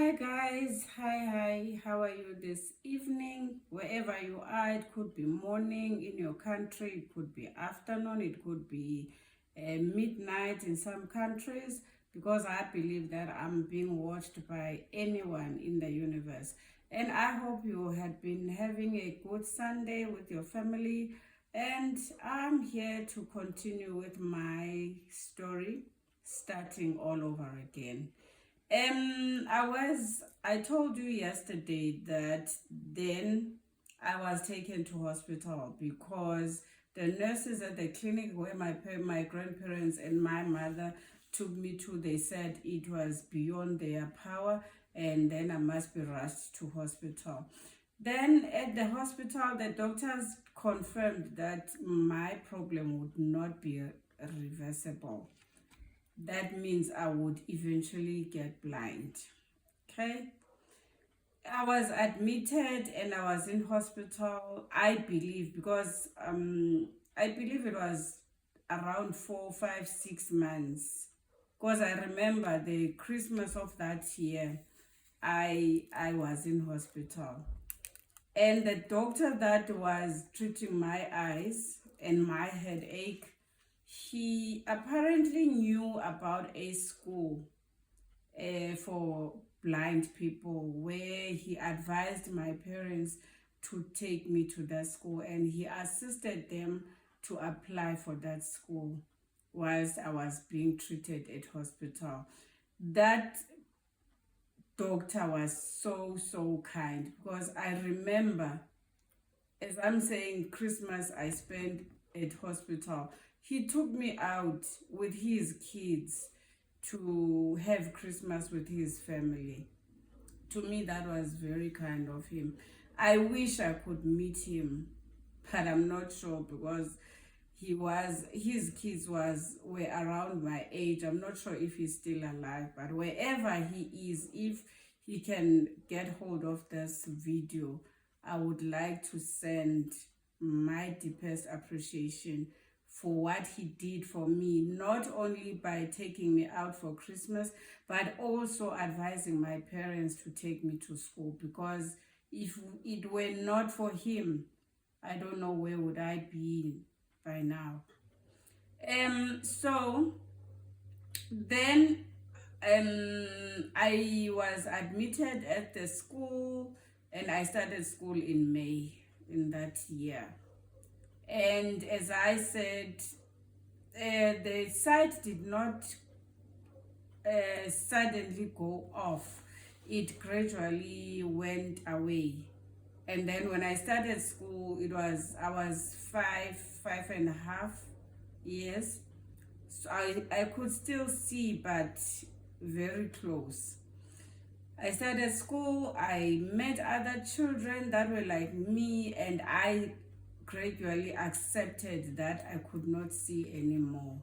Hi guys, hi, how are you this evening? Wherever you are, it could be morning in your country, it could be afternoon, it could be midnight in some countries, because I believe that I'm being watched by anyone in the universe. And I hope you had been having a good Sunday with your family. And I'm here to continue with my story, starting all over again. I told you yesterday that then I was taken to hospital because the nurses at the clinic where my grandparents and my mother took me to, they said it was beyond their power, and then I must be rushed to hospital. Then at the hospital, the doctors confirmed that my problem would not be reversible. That means I would eventually get blind. Okay. I was admitted and I was in hospital, I believe, because I believe it was around 4, 5, 6 months. Because I remember the Christmas of that year, I was in hospital. And the doctor that was treating my eyes and my headache, he apparently knew about a school for blind people where he advised my parents to take me to that school, and he assisted them to apply for that school whilst I was being treated at hospital. That doctor was so kind, because I remember, as I'm saying, Christmas I spent at hospital. He took me out with his kids to have Christmas with his family. To me, that was very kind of him. I wish I could meet him, but I'm not sure, because his kids were around my age. I'm not sure if he's still alive, but wherever he is, if he can get hold of this video, I would like to send my deepest appreciation for what he did for me, not only by taking me out for Christmas, but also advising my parents to take me to school, because if it were not for him, I don't know where would I be by now. So then I was admitted at the school, and I started school in May in that year. And as I said, the site did not suddenly go off. It gradually went away. And then when I started school, I was 5.5 years. So I could still see, but very close. I started school, I met other children that were like me, and I gradually accepted that I could not see anymore.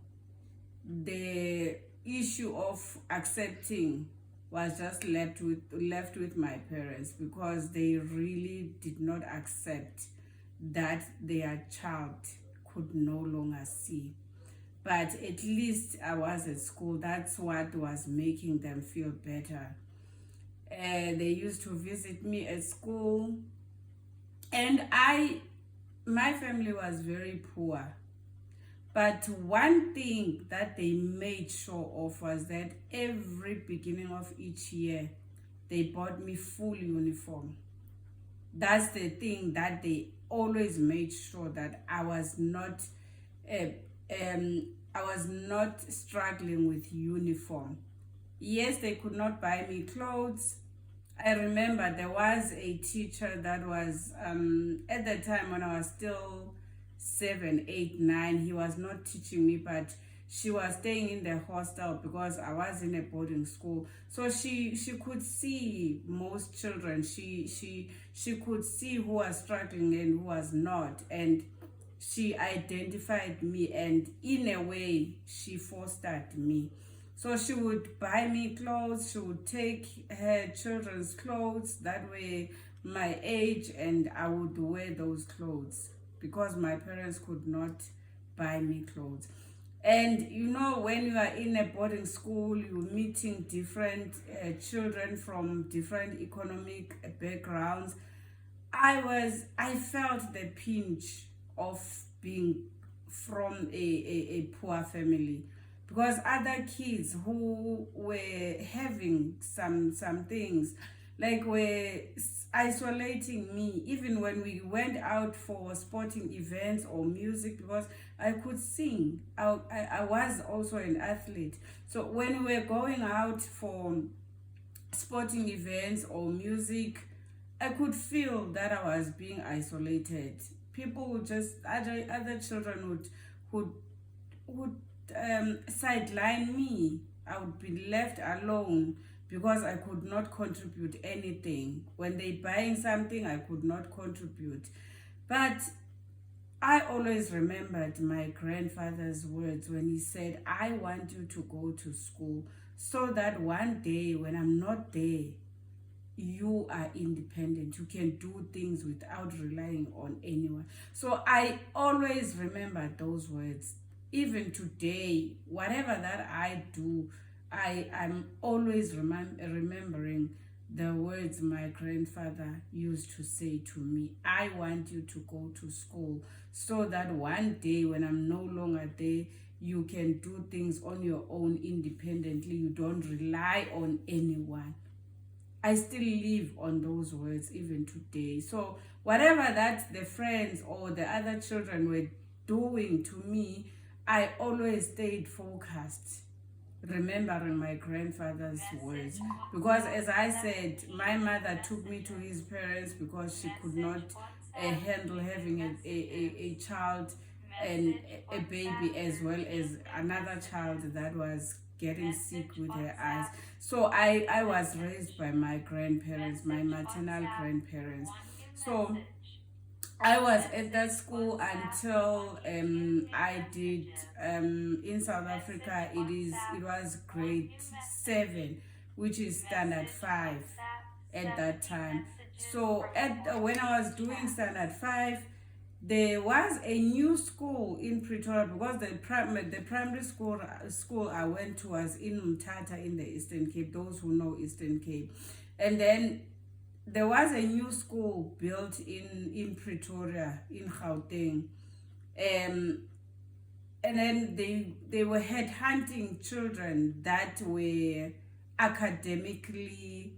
The issue of accepting was just left with my parents, because they really did not accept that their child could no longer see. But at least I was at school. That's what was making them feel better. They used to visit me at school, and my family was very poor. But one thing that they made sure of was that every beginning of each year, they bought me full uniform. That's the thing that they always made sure, that I was not struggling with uniform. Yes, they could not buy me clothes. I remember there was a teacher that was at the time when I was still 7, 8, 9. He was not teaching me, but she was staying in the hostel, because I was in a boarding school. So she could see most children. She could see who was struggling and who was not, and she identified me, and in a way she fostered me. So she would buy me clothes, she would take her children's clothes that were my age, and I would wear those clothes, because my parents could not buy me clothes. And you know, when you are in a boarding school, you're meeting different children from different economic backgrounds. I felt the pinch of being from a poor family, because other kids who were having some things, like, were isolating me even when we went out for sporting events or music, because I could sing. I was also an athlete. So when we were going out for sporting events or music, I could feel that I was being isolated. People would just, other children would sideline me. I would be left alone because I could not contribute anything. When they buying something, I could not contribute. But I always remembered my grandfather's words when he said, I want you to go to school so that one day when I'm not there, you are independent. You can do things without relying on anyone. So I always remember those words. Even today, whatever that I do, I'm always remembering the words my grandfather used to say to me. I want you to go to school so that one day when I'm no longer there, you can do things on your own independently. You don't rely on anyone. I still live on those words even today. So whatever that the friends or the other children were doing to me, I always stayed focused, remembering my grandfather's words. Because as I said, my mother took me to his parents because she could not handle having a child and a baby, as well as another child that was getting sick with her eyes. So I was raised by my grandparents, my maternal grandparents. So I was at that school until I did, in South Africa it was grade 7, which is standard 5 at that time. So when I was doing standard 5, there was a new school in Pretoria, because the primary school I went to was in Mthatha in the Eastern Cape, those who know Eastern Cape. And then there was a new school built in Pretoria, in Gauteng. And then they were headhunting children that were academically